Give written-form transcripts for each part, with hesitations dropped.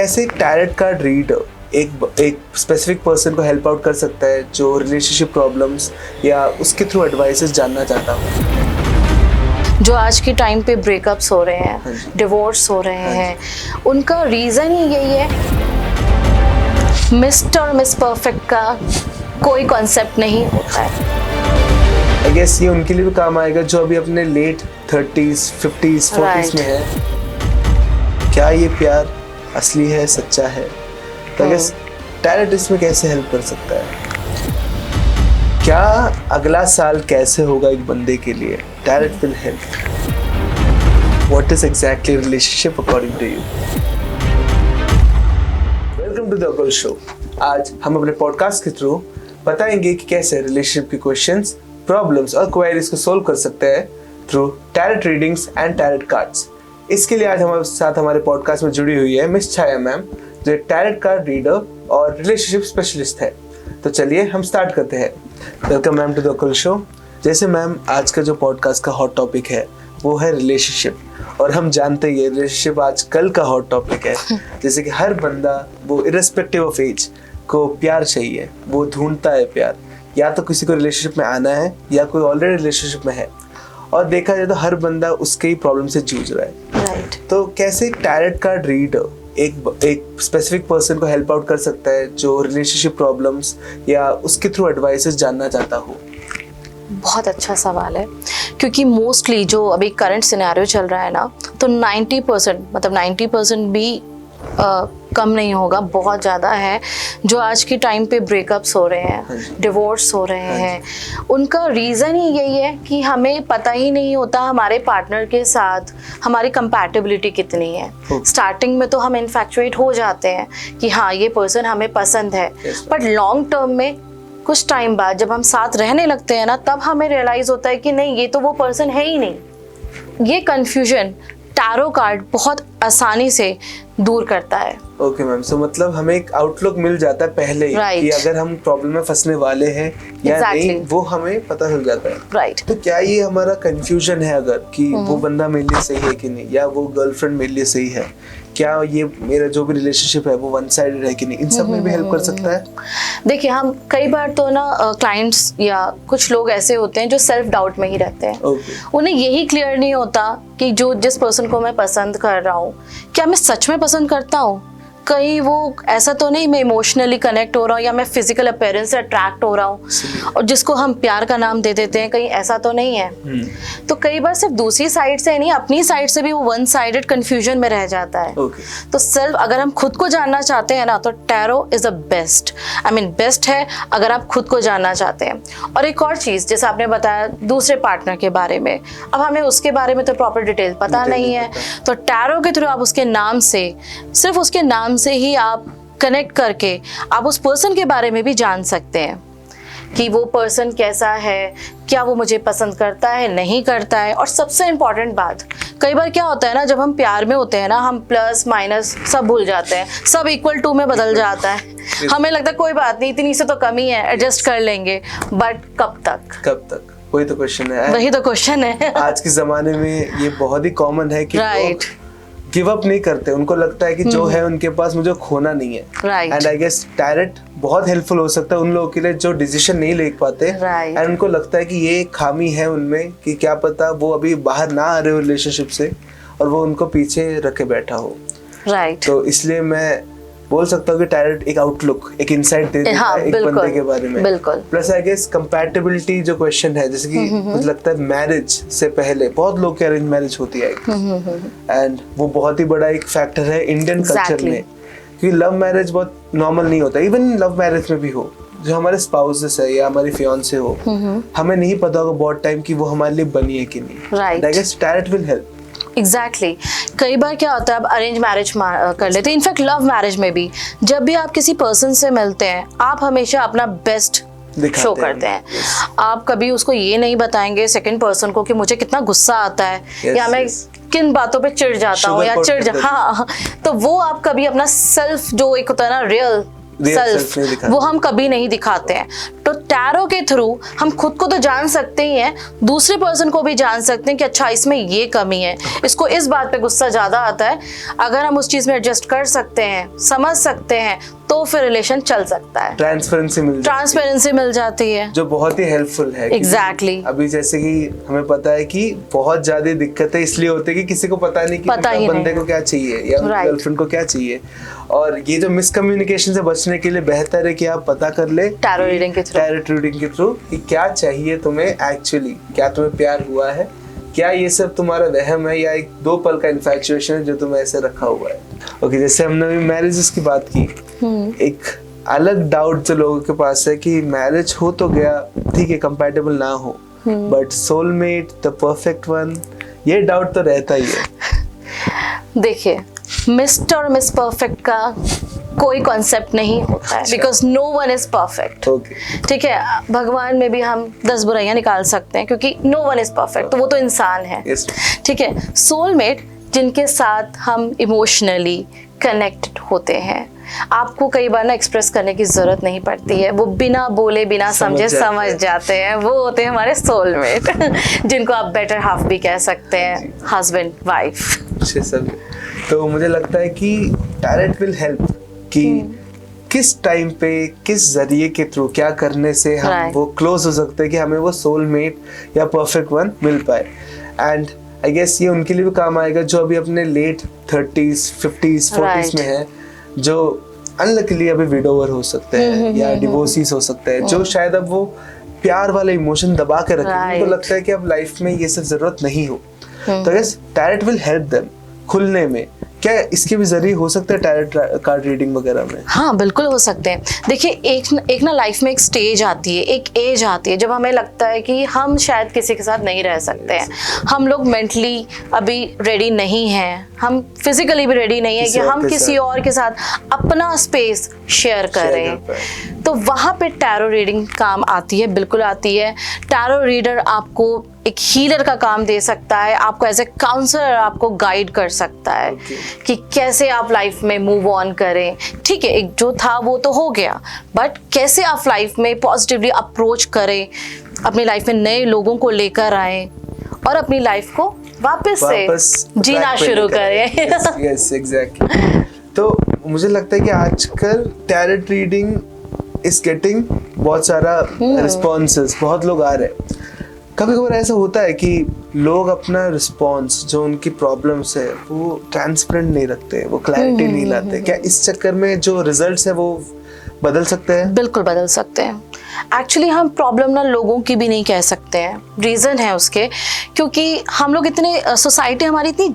कैसे एक tarot card reader एक स्पेसिफिक पर्सन को हेल्प आउट कर सकता है जो रिलेशनशिप प्रॉब्लम्स या उसके थ्रू एडवाइसेस जानना चाहता हूँ। जो आज के टाइम पे ब्रेकअप्स हो रहे हैं, डिवोर्स हो रहे हैं, उनका रीज़न ही यही है, मिस्टर और मिस परफेक्ट का कोई कॉन्सेप्ट नहीं होता है। आई गेस ये उनके लिए भी काम आएगा जो अभी अपने लेट 30s, 50s, 40s में है। क्या ये प्यार असली है, सच्चा है? तो आई गेस टैरेट इसमें कैसे हेल्प कर सकता है? क्या अगला साल कैसे होगा एक बंदे के लिए? Tarot will help. What is exactly relationship according to you? Welcome to the Akul show. आज हम अपने पॉडकास्ट के थ्रू बताएंगे कि कैसे रिलेशनशिप के क्वेश्चंस, प्रॉब्लम्स और क्वेरीज को सोल्व कर सकते हैं through tarot readings and tarot cards. इसके लिए आज हमारे साथ हमारे पॉडकास्ट में जुड़ी हुई है मिस छाया मैम, जो टैरेट कार्ड रीडर और रिलेशनशिप स्पेशलिस्ट है। तो चलिए हम स्टार्ट करते हैं। Welcome ma'am to the Akul show. जैसे मैम, आज का जो पॉडकास्ट का हॉट टॉपिक है वो है रिलेशनशिप, और हम जानते ही है रिलेशनशिप आज कल का हॉट टॉपिक है। जैसे कि हर बंदा वो इररिस्पेक्टिव ऑफ एज को प्यार चाहिए, वो ढूंढता है प्यार, या तो किसी को रिलेशनशिप में आना है या कोई ऑलरेडी रिलेशनशिप में है, और देखा जाए तो हर बंदा उसके ही प्रॉब्लम से जूझ रहा है। राइट। तो कैसे एक टैरेट कार्ड रीडर एक स्पेसिफिक पर्सन को हेल्प आउट कर सकता है जो रिलेशनशिप प्रॉब्लम्स या उसके थ्रू एडवाइसेस जानना चाहता हो? बहुत अच्छा सवाल है, क्योंकि मोस्टली जो अभी करंट सिनेरियो चल रहा है ना, तो 90% मतलब 90% भी कम नहीं होगा, बहुत ज़्यादा है, जो आज के टाइम पे ब्रेकअप्स हो रहे हैं, डिवोर्स हो रहे हैं। उनका रीज़न ही यही है कि हमें पता ही नहीं होता हमारे पार्टनर के साथ हमारी कंपैटिबिलिटी कितनी है। स्टार्टिंग में तो हम इन्फैक्चुएट हो जाते हैं कि हाँ ये पर्सन हमें पसंद है, बट लॉन्ग टर्म में कुछ टाइम बाद जब हम साथ रहने लगते हैं ना, तब हमें रियलाइज़ होता है कि नहीं, ये तो वो पर्सन है ही नहीं। ये कन्फ्यूजन टैरो कार्ड बहुत आसानी से दूर करता है। ओके मैम, सो मतलब हमें एक आउटलुक मिल जाता है पहले ही कि अगर हम प्रॉब्लम में फंसने वाले हैं या नहीं, वो हमें पता चल जाता है। राइट। तो क्या ये हमारा कंफ्यूजन है अगर कि वो बंदा मेरे लिए सही है कि नहीं, या वो गर्लफ्रेंड मेरे लिए सही है, क्या ये मेरा जो भी रिलेशनशिप है वो वन साइडेड है कि नहीं, इन सब में भी हेल्प कर सकता है? देखिए, हम कई बार तो ना क्लाइंट्स या कुछ लोग ऐसे होते हैं जो सेल्फ डाउट में ही रहते हैं। उन्हें यही क्लियर नहीं होता कि जो जिस पर्सन को मैं पसंद कर रहा हूँ, क्या मैं सच में पसंद करता हूँ? कहीं वो ऐसा तो नहीं मैं इमोशनली कनेक्ट हो रहा हूँ या मैं फिजिकल अपीयरेंस से अट्रैक्ट हो रहा हूँ और जिसको हम प्यार का नाम दे देते हैं, कहीं ऐसा तो नहीं है। तो कई बार सिर्फ दूसरी साइड से नहीं, अपनी साइड से भी वो वन साइडेड कंफ्यूजन में रह जाता है। तो सेल्फ अगर हम खुद को जानना चाहते हैं ना, तो tarot is the best, I mean best है अगर आप खुद को जानना चाहते हैं। और एक और चीज़, जैसे आपने बताया दूसरे पार्टनर के बारे में, अब हमें उसके बारे में तो प्रॉपर डिटेल पता नहीं है, तो टैरो के थ्रू आप उसके नाम से, सिर्फ उसके नाम से ही आप कनेक्ट करके आप उस पर्सन के बारे में भी जान सकते हैं कि वो पर्सन कैसा है, क्या वो मुझे पसंद करता है, नहीं करता है। और सबसे इम्पॉर्टेंट बात, कई बार क्या होता है ना, जब हम प्यार में होते हैं ना, हम प्लस माइनस सब भूल जाते हैं, सब इक्वल टू में बदल जाता है। हमें लगता है कोई बात नहीं, इतनी से तो कमी है, एडजस्ट कर लेंगे, बट कब तक? वही तो क्वेश्चन है। वही तो क्वेश्चन है। आज के जमाने में ये बहुत ही कॉमन है कि लोग गिव अप नहीं करते, उनको लगता है कि जो है उनके पास मुझे खोना नहीं है। एंड आई गेस टैरेट बहुत हेल्पफुल हो सकता है उन लोगों के लिए जो डिसीजन नहीं ले पाते, एंड उनको लगता है कि ये खामी है उनमें कि क्या पता वो अभी बाहर ना आ रहे हो रिलेशनशिप से और वो उनको पीछे रखे बैठा हो। तो इसलिए मैं बोल सकता हूँ कि टैरेट एक आउटलुक, एक इनसाइट दे देता है एक बंदे के बारे में। प्लस आई गेस कंपैटिबिलिटी जो क्वेश्चन है, जैसे कि मुझे लगता है मैरिज से पहले बहुत लोग की अरेंज मैरिज होती है, एंड वो बहुत ही बड़ा एक फैक्टर है इंडियन कल्चर में, क्योंकि लव मैरिज बहुत नॉर्मल नहीं होता। इवन लव मैरिज में भी हो, जो हमारे स्पाउसेस है या हमारी फियांसे हो, हमें नहीं पता होगा बहुत टाइम कि वो हमारे लिए बनी है कि नहीं। I guess tarot will help. Exactly. कई बार क्या होता है, अब अरेंज मैरिज कर लेते हैं, इनफैक्ट लव मैरिज में भी जब भी आप किसी पर्सन से मिलते हैं, आप हमेशा अपना बेस्ट शो करते हैं। आप कभी उसको ये नहीं बताएंगे सेकंड पर्सन को कि मुझे कितना गुस्सा आता है या मैं किन बातों पे चिढ़ जाता हूँ या हाँ, तो वो आप कभी अपना सेल्फ जो एक होता है ना रियल सेल्फ वो हम कभी नहीं दिखाते हैं। तो टैरो के थ्रू हम खुद को तो जान सकते ही हैं, दूसरे पर्सन को भी जान सकते हैं कि अच्छा इसमें ये कमी है, इसको इस बात पे गुस्सा ज्यादा आता है। अगर हम उस चीज में एडजस्ट कर सकते हैं, समझ सकते हैं, तो फिर रिलेशन चल सकता है। ट्रांसपेरेंसी मिल जाती है जो बहुत ही हेल्पफुल है। एग्जैक्टली अभी जैसे कि हमें पता है कि बहुत ज्यादा दिक्कतें इसलिए होती है कि किसी को पता नहीं कि बंदे को क्या चाहिए या गर्लफ्रेंड को क्या चाहिए, और ये जो मिसकम्युनिकेशन से बचने के लिए बेहतर है कि आप पता कर ले टैरो रीडिंग के थ्रू कि क्या चाहिए तुम्हें एक्चुअली, क्या तुम्हें प्यार हुआ है, क्या ये सब तुम्हारा वहम है या एक 2 पल का इन्फैक्चुएशन है जो तुम्हें ऐसे रखा हुआ है। ओके, जैसे हमने अभी मैरिजेस की बात की, एक अलग डाउट जो लोगों के पास है कि मैरिज हो तो गया, ठीक है, कंपैटिबल ना हो, but soulmate, the perfect one, ये डाउट तो रहता ही है। देखिए, मिस्टर और मिस परफेक्ट का कोई कॉन्सेप्ट नहीं होता है, because no one is perfect. ठीक है, भगवान में भी हम 10 बुराइयां निकाल सकते हैं क्योंकि नो वन इज परफेक्ट, तो वो तो इंसान है। ठीक है, सोलमेट जिनके साथ हम इमोशनली कनेक्टेड होते हैं, आपको कई बार ना एक्सप्रेस करने की जरूरत नहीं पड़ती है, वो बिना बोले बिना समझे समझ जाते हैं, वो होते हैं हमारे सोलमेट जिनको आप बेटर हाफ भी कह सकते हैं, हस्बैंड वाइफ। तो मुझे लगता है कि टैरेट विल हेल्प कि किस टाइम पे, किस जरिए के थ्रू, क्या करने से हम वो क्लोज हो सकते हैं कि हमें वो सोलमेट या परफेक्ट वन मिल पाए। एंड आई गेस ये उनके लिए भी काम आएगा जो अभी अपने लेट 30s 50s 40s में है, जो अनलकीली अभी विडोवर हो सकते हैं या डिवोर्सीज हो सकते हैं, जो शायद अब वो प्यार वाले इमोशन दबा के रखे, उनको लगता है कि अब लाइफ में ये सब जरूरत नहीं हो। तो I guess tarot will help them खुलने में। क्या इसके भी जरिए हो सकता है टैरेट कार्ड रीडिंग वगैरह में? हाँ, बिल्कुल हो सकते हैं। देखिए, एक ना लाइफ में एक स्टेज आती है, एक एज आती है जब हमें लगता है कि हम शायद किसी के साथ नहीं रह सकते हैं, हम लोग मेंटली अभी रेडी नहीं हैं, हम फिजिकली भी रेडी नहीं है कि हम किसी और के साथ अपना स्पेस शेयर करें। तो वहाँ पे टैरो रीडिंग काम आती है, बिल्कुल आती है। टैरो रीडर आपको एक हीलर का काम दे सकता है, आपको एज ए काउंसलर आपको गाइड कर सकता है कि कैसे आप लाइफ में मूव ऑन करें। ठीक है, एक जो था वो तो हो गया, बट कैसे आप लाइफ में पॉजिटिवली अप्रोच करें, अपनी लाइफ में नए लोगों को लेकर आए और अपनी लाइफ को वापस से जीना शुरू करें। Yes, exactly. तो मुझे लगता है कि आजकल टैरेट रीडिंग इज गेटिंग बहुत सारा रिस्पॉन्सेस, बहुत लोग आ रहे हैं। कभी कभार ऐसा होता है कि लोग अपना रिस्पॉन्स, जो उनकी प्रॉब्लम्स है, वो ट्रांसपेरेंट नहीं रखते, वो क्लैरिटी नहीं लाते। क्या इस चक्कर में जो रिजल्ट्स है वो बदल सकते हैं? बिल्कुल बदल सकते हैं। एक्चुअली हम प्रॉब्लम ना लोगों की भी नहीं कह सकते हैं, रीज़न है उसके, क्योंकि हम लोग इतने, सोसाइटी हमारी इतनी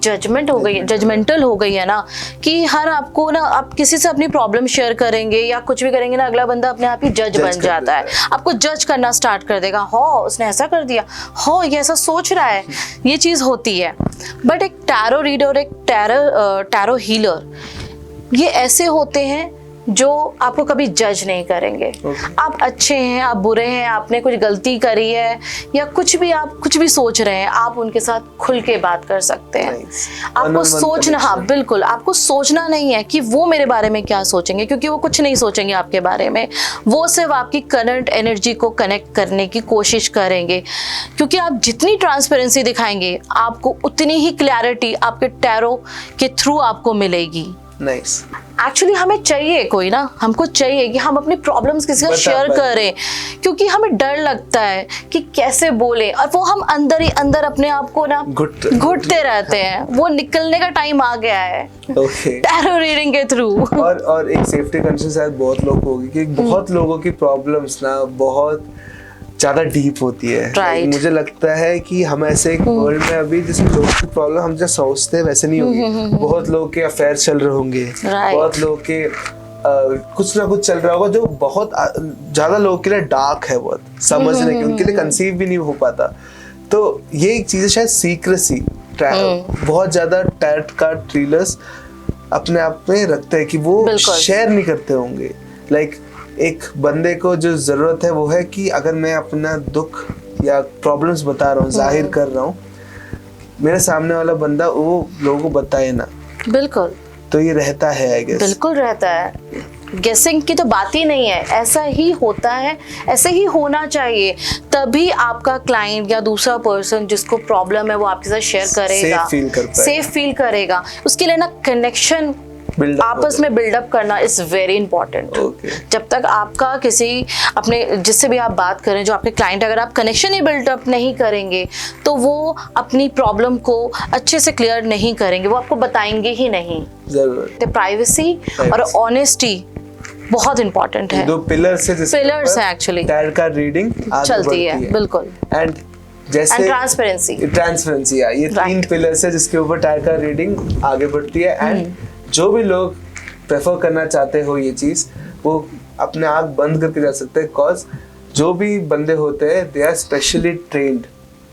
जजमेंटल हो गई है ना कि हर आपको ना, आप किसी से अपनी प्रॉब्लम शेयर करेंगे या कुछ भी करेंगे ना, अगला बंदा अपने आप ही जज बन जाता है, आपको जज करना स्टार्ट कर देगा। हो, उसने ऐसा कर दिया, हो ये ऐसा सोच रहा है, ये चीज़ होती है। बट एक टैरो रीडर, एक टैरो हीलर, ये ऐसे होते हैं जो आपको कभी जज नहीं करेंगे। आप अच्छे हैं, आप बुरे हैं, आपने कुछ गलती करी है या कुछ भी, आप कुछ भी सोच रहे हैं, आप उनके साथ खुल के बात कर सकते हैं। आपको सोचना, हाँ बिल्कुल, आपको सोचना नहीं है कि वो मेरे बारे में क्या सोचेंगे, क्योंकि वो कुछ नहीं सोचेंगे आपके बारे में। वो सिर्फ आपकी करंट एनर्जी को कनेक्ट करने की कोशिश करेंगे, क्योंकि आप जितनी ट्रांसपेरेंसी दिखाएंगे, आपको उतनी ही क्लैरिटी आपके टैरो के थ्रू आपको मिलेगी। नाइस। एक्चुअली हमें चाहिए कोई ना, हमको चाहिए कि हम अपनी प्रॉब्लम्स किसी का शेयर करें, क्योंकि हमें डर लगता है कि कैसे बोले, और वो हम अंदर ही अंदर अपने आप को ना घुटते रहते हैं। वो निकलने का टाइम आ गया है टैरो रीडिंग के थ्रू। और एक सेफ्टी कंसर्न शायद बहुत लोग होगी कि बहुत लोगों की प्रॉब्लम्स ना बहुत ज्यादा डीप होती है। मुझे लगता है कि हम ऐसे एक वर्ल्ड में अभी, जिसमें लोगों की प्रॉब्लम हम जो सोचते हैं वैसे नहीं होगी। बहुत लोगों के अफेयर चल रहे होंगे, बहुत लोगों के कुछ ना कुछ चल रहा होगा जो बहुत ज्यादा लोगों के लिए डार्क है, बहुत समझने के, उनके लिए कंसीव भी नहीं हो पाता। तो ये एक चीज है, शायद सीक्रेसी बहुत ज्यादा टैरेट कार्ड रीडर्स अपने आप में रखते हैं कि वो शेयर नहीं करते होंगे। लाइक एक बंदे को जो जरूरत है वो है कि अगर मैं अपना दुख या प्रॉब्लम्स बता रहा हूँ, जाहिर कर रहा हूँ, मेरे सामने वाला बंदा वो लोगों को बताए ना। बिल्कुल। तो ये रहता है, आई गेस। बिल्कुल रहता है। गेसिंग की तो बात ही नहीं है, ऐसा ही होता है, ऐसे ही होना चाहिए, तभी आपका क्लाइंट या दूसरा पर्सन जिसको प्रॉब्लम है वो आपके साथ शेयर करेगा, सेफ फील करेगा। उसके लिए ना कनेक्शन आपस में बिल्डअप करना इज वेरी इंपॉर्टेंट। जब तक आपका किसी अपने जिससे भी आप बात करें, जो आपके क्लाइंट, अगर आप कनेक्शन ही बिल्डअप नहीं करेंगे तो वो अपनी प्रॉब्लम को अच्छे से क्लियर नहीं करेंगे, वो आपको बताएंगे ही नहीं। जरूर प्राइवेसी और ऑनेस्टी बहुत इंपॉर्टेंट है, दो पिलर्स है एक्चुअली टैरो कार्ड रीडिंग चलती है। बिल्कुल। एंड जैसे ट्रांसपेरेंसी ये 3 पिलर्स है जिसके ऊपर टैरो कार्ड रीडिंग आगे बढ़ती है। एंड जो भी लोग प्रेफर करना चाहते हो ये चीज, वो अपने आँख बंद करके जा सकते हैं, कॉज जो भी बंदे होते हैं they are specially trained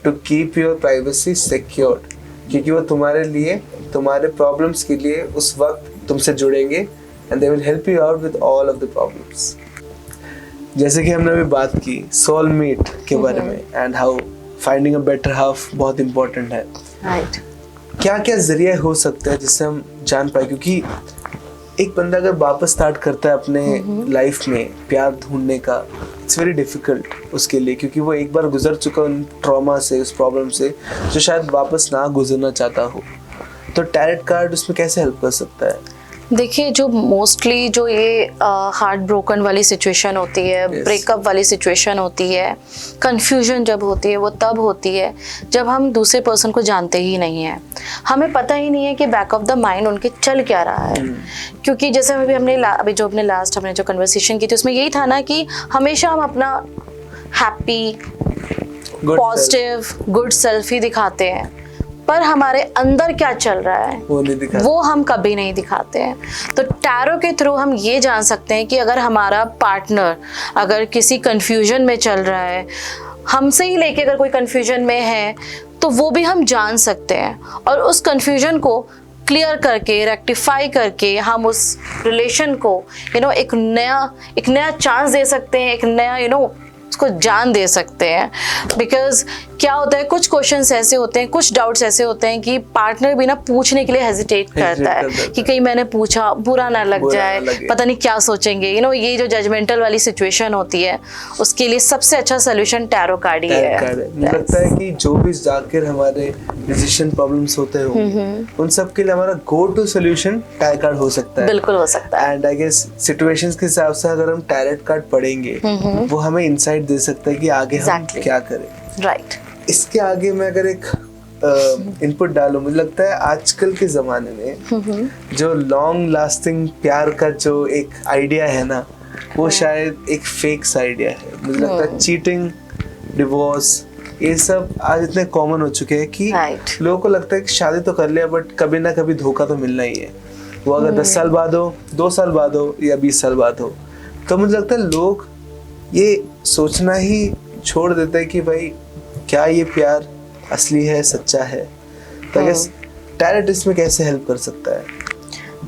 to keep your privacy secured, क्योंकि वो तुम्हारे लिए, तुम्हारे प्रॉब्लम्स के लिए उस वक्त तुमसे जुड़ेंगे and they will help you out with all of the problems. जैसे कि हमने अभी बात की सोलमेट के बारे में and how finding a better half बहुत इंपॉर्टेंट है। राइट। क्या क्या जरिया हो सकता है जिससे हम जान पाए, क्योंकि एक बंदा अगर वापस स्टार्ट करता है अपने लाइफ में प्यार ढूंढने का, इट्स वेरी डिफिकल्ट उसके लिए, क्योंकि वो एक बार गुजर चुका उन ट्रॉमा से, उस प्रॉब्लम से, जो शायद वापस ना गुजरना चाहता हो। तो टैरो कार्ड उसमें कैसे हेल्प कर सकता है? देखिए, जो मोस्टली जो ये हार्ट ब्रोकन वाली सिचुएशन होती है, ब्रेकअप वाली सिचुएशन होती है, कंफ्यूजन जब होती है, वो तब होती है जब हम दूसरे पर्सन को जानते ही नहीं है, हमें पता ही नहीं है कि बैक ऑफ द माइंड उनके चल क्या रहा है। क्योंकि जैसे अभी जो हमने जो कन्वर्सेशन की थी उसमें यही था ना कि हमेशा हम अपना हैप्पी, पॉजिटिव, गुड सेल्फ ही दिखाते हैं, पर हमारे अंदर क्या चल रहा है वो हम कभी नहीं दिखाते हैं। तो टैरो के थ्रू हम ये जान सकते हैं कि अगर हमारा पार्टनर अगर किसी कंफ्यूजन में चल रहा है, हमसे ही लेके अगर कोई कंफ्यूजन में है, तो वो भी हम जान सकते हैं और उस कंफ्यूजन को क्लियर करके, रेक्टिफाई करके हम उस रिलेशन को एक नया चांस दे सकते हैं, एक नया उसको जान दे सकते हैं। बिकॉज क्या होता है, कुछ क्वेश्चंस ऐसे होते हैं, कुछ डाउट्स ऐसे होते हैं कि पार्टनर भी ना पूछने के लिए हेजिटेट करता है कि कहीं मैंने पूछा बुरा ना लग जाए, पता नहीं क्या सोचेंगे, ये जो जजमेंटल वाली सिचुएशन होती है, उसके लिए सबसे अच्छा सोल्यूशन टैरो कार्ड ही है। मुझे लगता है कि जो भी जाकर हमारे डिसीजन प्रॉब्लम्स होते हैं उन सब के लिए हमारा go to solution tarot card हो सकता है। बिल्कुल हो सकता है। एंड आई गेस सिचुएशंस के हिसाब से अगर हम टैरो कार्ड पढ़ेंगे वो हमें इंसाइट दे सकता है कि आगे हम क्या करें। राइट। इसके आगे मैं अगर एक इनपुट डालूं, मुझे लगता है आजकल के ज़माने में जो लॉन्ग लास्टिंग प्यार का जो एक आइडिया है ना, वो शायद एक फेक्स आइडिया है। मुझे लगता है चीटिंग, डिवोर्स, ये सब आज इतने कॉमन हो चुके हैं कि लोगों को लगता है कि शादी तो कर लिया बट कभी ना कभी धोखा तो मिलना ही है। वो अगर 10 साल बाद हो, 2 साल बाद हो या 20 साल बाद हो, तो मुझे लगता है लोग ये सोचना ही छोड़ देते हैं कि भाई क्या ये प्यार असली है, सच्चा है। तो टैरो इसमें कैसे हेल्प कर सकता है?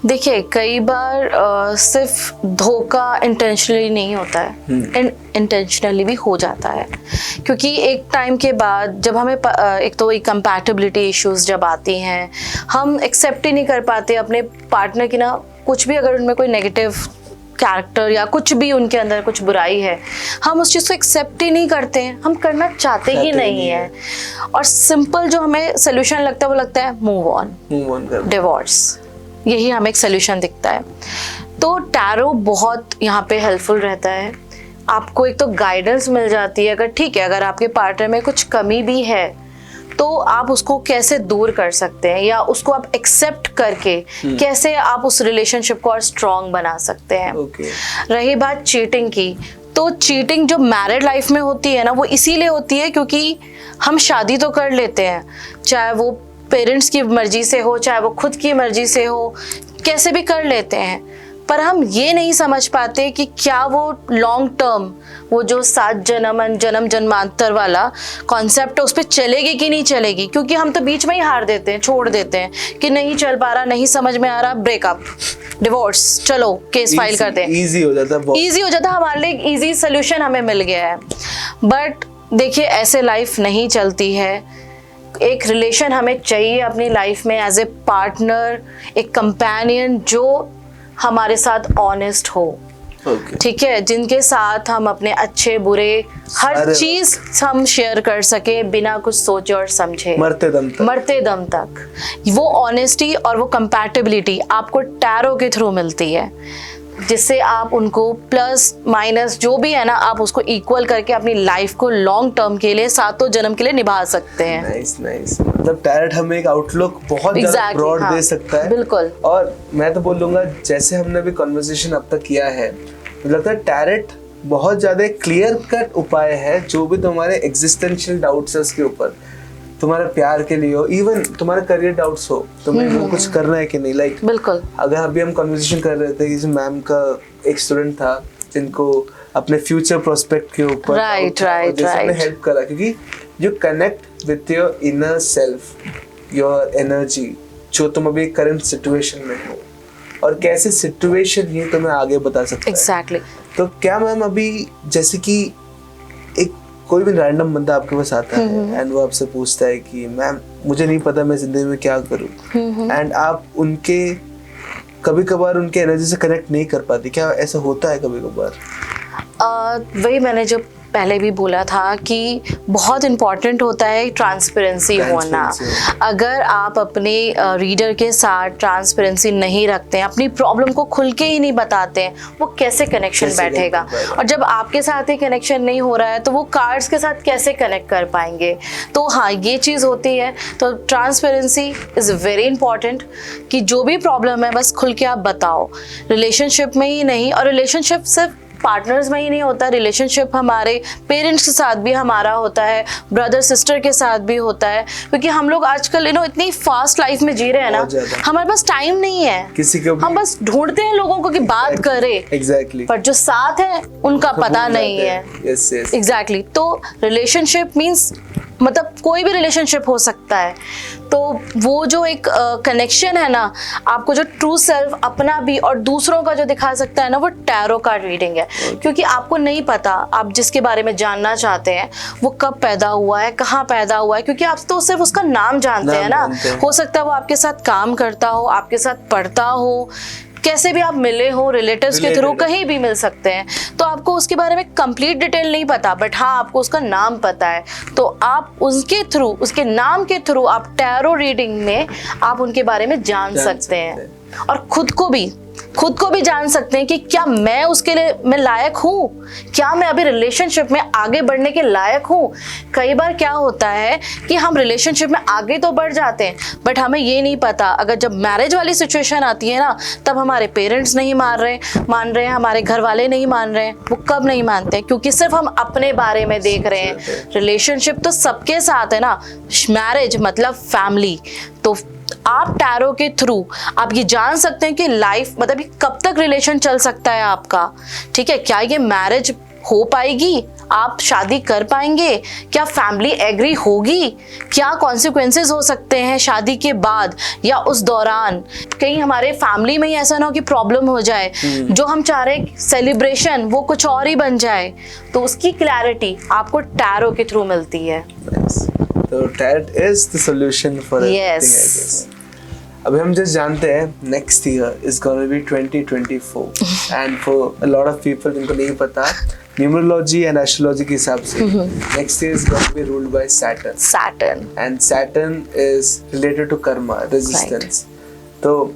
देखिए, कई बार सिर्फ धोखा इंटेंशनली नहीं होता है, इंटेंशनली भी हो जाता है। क्योंकि एक टाइम के बाद जब हमें एक तो कंपैटिबिलिटी इश्यूज जब आती हैं, हम एक्सेप्ट ही नहीं कर पाते अपने पार्टनर की ना, कुछ भी अगर उनमें कोई नेगेटिव कैरेक्टर या कुछ भी उनके अंदर कुछ बुराई है, हम उस चीज़ को एक्सेप्ट ही नहीं करते हैं, हम करना चाहते ही नहीं है। और सिंपल जो हमें सोल्यूशन लगता है वो लगता है मूव ऑन, डिवोर्स, यही हमें एक सोल्यूशन दिखता है। तो टैरो बहुत यहाँ पे हेल्पफुल रहता है। आपको एक तो गाइडेंस मिल जाती है, अगर ठीक है, अगर आपके पार्टनर में कुछ कमी भी है तो आप उसको कैसे दूर कर सकते हैं, या उसको आप एक्सेप्ट करके कैसे आप उस रिलेशनशिप को और स्ट्रॉन्ग बना सकते हैं। रही बात चीटिंग की, तो चीटिंग जो मैरिड लाइफ में होती है ना, वो इसीलिए होती है क्योंकि हम शादी तो कर लेते हैं, चाहे वो पेरेंट्स की मर्जी से हो, चाहे वो खुद की मर्जी से हो, कैसे भी कर लेते हैं, पर हम ये नहीं समझ पाते कि क्या वो लॉन्ग टर्म, वो जो 7 जन्म जन्मांतर वाला कॉन्सेप्ट है, उस पर चलेगी कि नहीं चलेगी। क्योंकि हम तो बीच में ही हार देते हैं, छोड़ देते हैं कि नहीं चल पा रहा, नहीं समझ में आ रहा, ब्रेकअप, डिवोर्स, चलो केस फाइल करते हैं। ईजी हो जाता हमारे लिए, एक ईजी सोल्यूशन हमें मिल गया है। बट देखिए, ऐसे लाइफ नहीं चलती है। एक रिलेशन हमें चाहिए अपनी लाइफ में एज ए पार्टनर, एक कंपेनियन जो हमारे साथ ऑनेस्ट हो, ठीक है, जिनके साथ हम अपने अच्छे बुरे हर चीज हम शेयर कर सके बिना कुछ सोचे और समझे, मरते दम तक। वो ऑनेस्टी और वो कंपैटिबिलिटी आपको टैरो के थ्रू मिलती है, जिससे आप उनको प्लस माइनस जो भी है ना, आप उसको इक्वल करके अपनी लाइफ को लॉन्ग टर्म के लिए, सातों जन्म के लिए निभा सकते हैं। नाइस। मतलब टैरेट हमें एक आउटलुक बहुत ब्रॉड दे सकता है। बिल्कुल। और मैं तो बोलूंगा जैसे हमने अभी कन्वर्सेशन अब तक किया है, मुझे लगता है टैरेट बहुत ज्यादा क्लियर कट उपाय है जो भी तुम्हारे एग्जिस्टेंशियल डाउट्स है उसके ऊपर, तुम्हारे प्यार के लिए हो, इवन तुम्हारे करियर डाउट्स हो, तुम्हें वो कुछ करना है कि नहीं। लाइक बिल्कुल, अगर अभी हम कन्वर्सेशन कर रहे थे कि मैम का एक स्टूडेंट था जिनको अपने फ्यूचर प्रोस्पेक्ट के ऊपर राइट हेल्प करा, क्योंकि you connect with your inner self, your energy, जो तुम अभी करंट सिचुएशन में हो और कैसे सिचुएशन ही तुम्हें आगे बता सकता है। Exactly. तो क्या मैम अभी जैसे कि एक कोई भी रैंडम बंदा आपके पास आता है एंड वो आपसे पूछता है कि मैम मुझे नहीं पता मैं जिंदगी में क्या करूं, एंड आप उनके कभी कभार उनके एनर्जी से कनेक्ट नहीं कर पाती, क्या ऐसा होता है कभी कभार? वही मैंने जो पहले भी बोला था कि बहुत इम्पॉर्टेंट होता है ट्रांसपेरेंसी होना। अगर आप अपने रीडर के साथ ट्रांसपेरेंसी नहीं रखते हैं, अपनी प्रॉब्लम को खुल के ही नहीं बताते हैं, वो कैसे कनेक्शन बैठेगा? और जब आपके साथ ही कनेक्शन नहीं हो रहा है तो वो कार्ड्स के साथ कैसे कनेक्ट कर पाएंगे? तो हाँ, ये चीज़ होती है। तो ट्रांसपेरेंसी इज़ वेरी इंपॉर्टेंट कि जो भी प्रॉब्लम है बस खुल के आप बताओ। रिलेशनशिप में ही नहीं, और रिलेशनशिप सिर्फ पार्टनर्स में ही नहीं होता, रिलेशनशिप हमारे पेरेंट्स के साथ भी हमारा होता है, ब्रदर सिस्टर के साथ भी होता है, क्योंकि हम लोग आजकल इतनी फास्ट लाइफ में जी रहे हैं ना, हमारे पास टाइम नहीं है किसी को, हम बस ढूंढते हैं लोगों को कि बात करें। Exactly. पर जो साथ है उनका पता नहीं है। एग्जैक्टली। तो रिलेशनशिप मीन्स मतलब कोई भी रिलेशनशिप हो सकता है। तो वो जो एक कनेक्शन है ना, आपको जो ट्रू सेल्फ अपना भी और दूसरों का जो दिखा सकता है ना, वो टैरो कार्ड रीडिंग है। क्योंकि आपको नहीं पता, आप जिसके बारे में जानना चाहते हैं वो कब पैदा हुआ है, कहाँ पैदा हुआ है, क्योंकि आप तो सिर्फ उसका नाम जानते हैं ना। हो सकता है वो आपके साथ काम करता हो, आपके साथ पढ़ता हो, कैसे भी आप मिले हो, रिलेटिव्स के थ्रू कहीं भी मिल सकते हैं। तो आपको उसके बारे में कंप्लीट डिटेल नहीं पता, बट हाँ आपको उसका नाम पता है। तो आप उसके थ्रू, उसके नाम के थ्रू आप टैरो रीडिंग में आप उनके बारे में जान सकते हैं। और खुद को भी जान सकते हैं कि क्या मैं उसके लिए मैं लायक हूँ, क्या मैं अभी रिलेशनशिप में आगे बढ़ने के लायक हूँ। कई बार क्या होता है कि हम रिलेशनशिप में आगे तो बढ़ जाते हैं, बट हमें ये नहीं पता, अगर जब मैरिज वाली सिचुएशन आती है ना, तब हमारे पेरेंट्स नहीं मान रहे हैं, हमारे घर वाले नहीं मान रहे हैं। वो कब नहीं मानते? क्योंकि सिर्फ हम अपने बारे में देख रहे हैं। रिलेशनशिप तो सबके साथ है ना, मैरिज मतलब फैमिली। तो आप टैरो के थ्रू आप ये जान सकते हैं कि लाइफ मतलब कब तक रिलेशन चल सकता है आपका, ठीक है? क्या ये मैरिज हो पाएगी, आप शादी कर पाएंगे, क्या फैमिली एग्री होगी, क्या कॉन्सिक्वेंसेस हो सकते हैं शादी के बाद या उस दौरान। कहीं हमारे फैमिली में ही ऐसा ना हो कि प्रॉब्लम हो जाए, जो हम चाह रहे हैं सेलिब्रेशन वो कुछ और ही बन जाए। तो उसकी क्लैरिटी आपको टैरो के थ्रू मिलती है। तो tarot is the solution for everything, I guess. अभी हम जस्ट जानते हैं next year is gonna be 2024 and for a lot of people जिनको नहीं पता, न्यूमरोलॉजी एंड एस्ट्रोलॉजी के हिसाब से next year is gonna be ruled by Saturn and Saturn is related to karma, resistance. तो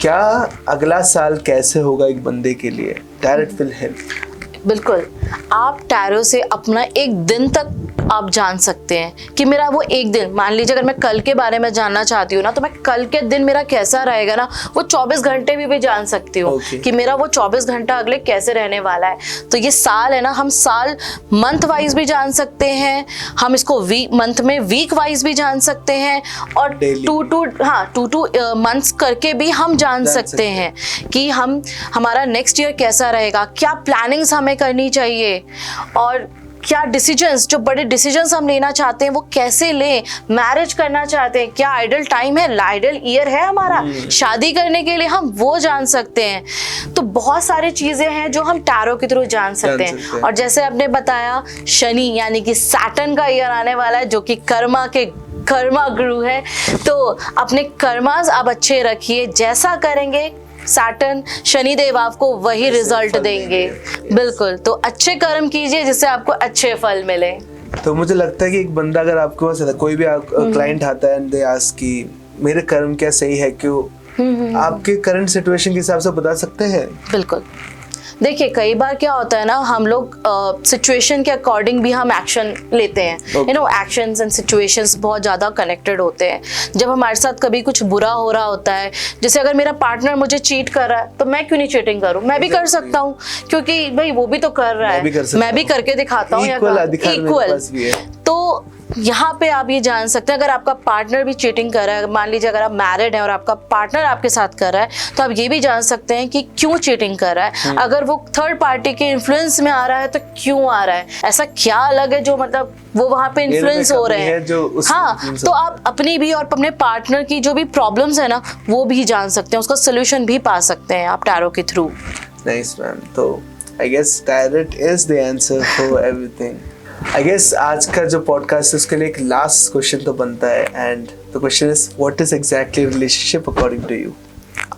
क्या अगला साल कैसे होगा एक बंदे के लिए? Tarot will help. बिल्कुल, आप टैरो से अपना एक दिन तक आप जान सकते हैं कि मेरा वो एक दिन, मान लीजिए अगर मैं कल के बारे में जानना चाहती हूँ ना, तो मैं कल के दिन मेरा कैसा रहेगा ना, वो 24 घंटे भी जान सकती हूँ कि मेरा वो 24 घंटा अगले कैसे रहने वाला है। तो ये साल है ना, हम साल मंथ वाइज भी जान सकते हैं, हम इसको मंथ में वीक वाइज भी जान सकते हैं, और टू मंथ्स करके भी हम जान सकते हैं कि हमारा नेक्स्ट ईयर कैसा रहेगा, क्या प्लानिंग्स हमें करनी चाहिए, और क्या डिसीजंस, जो बड़े डिसीजंस हम लेना चाहते हैं वो कैसे लें। मैरिज करना चाहते हैं, क्या आइडल टाइम है, आइडल ईयर है हमारा शादी करने के लिए, हम वो जान सकते हैं। तो बहुत सारी चीजें हैं जो हम टैरो के थ्रू जान सकते हैं। और जैसे आपने बताया, शनि यानी कि सैटर्न का ईयर आने वाला है, जो कि कर्मा गुरु है। तो अपने कर्मास आप अच्छे रखिए, जैसा करेंगे सैटर्न शनिदेव आपको वही रिजल्ट देंगे। बिल्कुल, तो अच्छे कर्म कीजिए जिससे आपको अच्छे फल मिले। तो मुझे लगता है कि एक बंदा अगर आपके पास कोई भी क्लाइंट आता है एंड दे आस्क कि मेरे कर्म क्या सही है, क्यों आपके करंट सिचुएशन के हिसाब से बता सकते हैं? बिल्कुल, देखिए कई बार क्या होता है ना, हम लोग सिचुएशन के अकॉर्डिंग भी हम एक्शन लेते हैं। You know, actions and situations बहुत ज़्यादा कनेक्टेड होते हैं। जब हमारे साथ कभी कुछ बुरा हो रहा होता है, जैसे अगर मेरा पार्टनर मुझे चीट कर रहा है तो मैं क्यों नहीं चीटिंग करूं, मैं भी कर सकता हूं, क्योंकि भाई वो भी तो कर रहा है, मैं भी करके दिखाता हूँ। इक्वल। तो यहाँ पे आप ये जान सकते हैं, अगर आपका पार्टनर भी चीटिंग कर रहा है, मान लीजिए अगर आप मैरिड हैं और आपका पार्टनर आपके साथ कर रहा है, तो आप ये भी जान सकते हैं कि क्यों चीटिंग कर रहा है। अगर वो थर्ड पार्टी के इन्फ्लुएंस में आ रहा है तो क्यों आ रहा है, ऐसा क्या अलग है जो मतलब वो वहाँ पे इन्फ्लुएंस हो रहे हैं। हाँ, तो आप अपनी भी और अपने पार्टनर की जो भी प्रॉब्लम्स है ना, वो भी जान सकते हैं, उसका सोल्यूशन भी पा सकते हैं आप टैरो के थ्रू। नाइस मैम, तो I guess tarot is the answer for everything. I guess आज का जो पॉडकास्ट है उसके लिए एक लास्ट क्वेश्चन तो बनता है, and the question is what is exactly relationship according to you?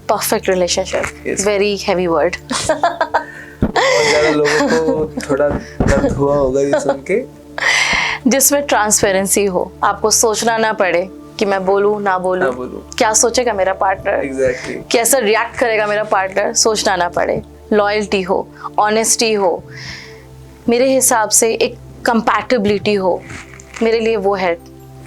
Perfect relationship, very heavy word. बहुत ज़्यादा लोगों को थोड़ा दर्द हुआ होगा ये सुन के। जिसमें ट्रांसपेरेंसी हो, आपको सोचना ना पड़े कि मैं बोलूं ना बोलूं, क्या सोचेगा मेरा पार्टनर, एग्जैक्टली कैसा रिएक्ट करेगा मेरा पार्टनर, सोचना ना पड़े। लॉयल्टी हो, ऑनेस्टी हो, मेरे हिसाब से एक कंपैटिबिलिटी हो, मेरे लिए वो है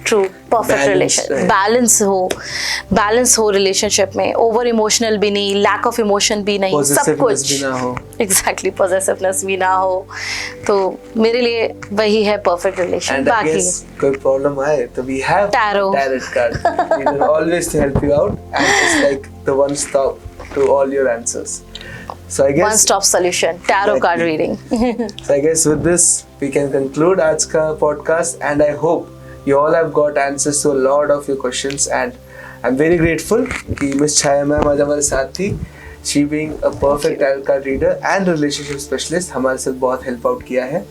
ट्रू परफेक्ट रिलेशन। बैलेंस हो रिलेशनशिप में, ओवर इमोशनल भी नहीं, लैक ऑफ इमोशन भी नहीं, सब कुछ एग्जैक्टली पॉसेसिवनेस भी ना हो, तो मेरे लिए वही है परफेक्ट रिलेशन। बाकी कोई प्रॉब्लम आए तो we have tarot card, we will always to help you out, and it's like the one stop to all your answers. So I guess one-stop solution, tarot card reading. So I guess with this we can conclude आज का podcast, and I hope you all have got answers to a lot of your questions, and I'm very grateful कि Miss Chaya ma'am आज हमारे साथ थी. She being a perfect tarot card reader and relationship specialist हमारे साथ बहुत help out किया है,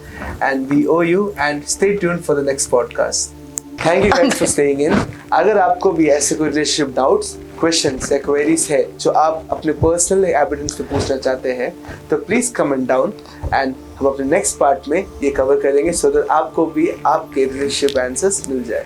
and we owe you, and stay tuned for the next podcast. Thank you guys for staying in. अगर आपको भी ऐसे कोई relationship doubts, क्वेश्चंस या क्वेरीज है जो आप अपने पर्सनल एविडेंस पे पूछना चाहते हैं, तो प्लीज कमेंट डाउन, एंड हम अपने नेक्स्ट पार्ट में ये कवर करेंगे, सो दैट आपको भी आपके रिलेशनशिप आंसर्स मिल जाए.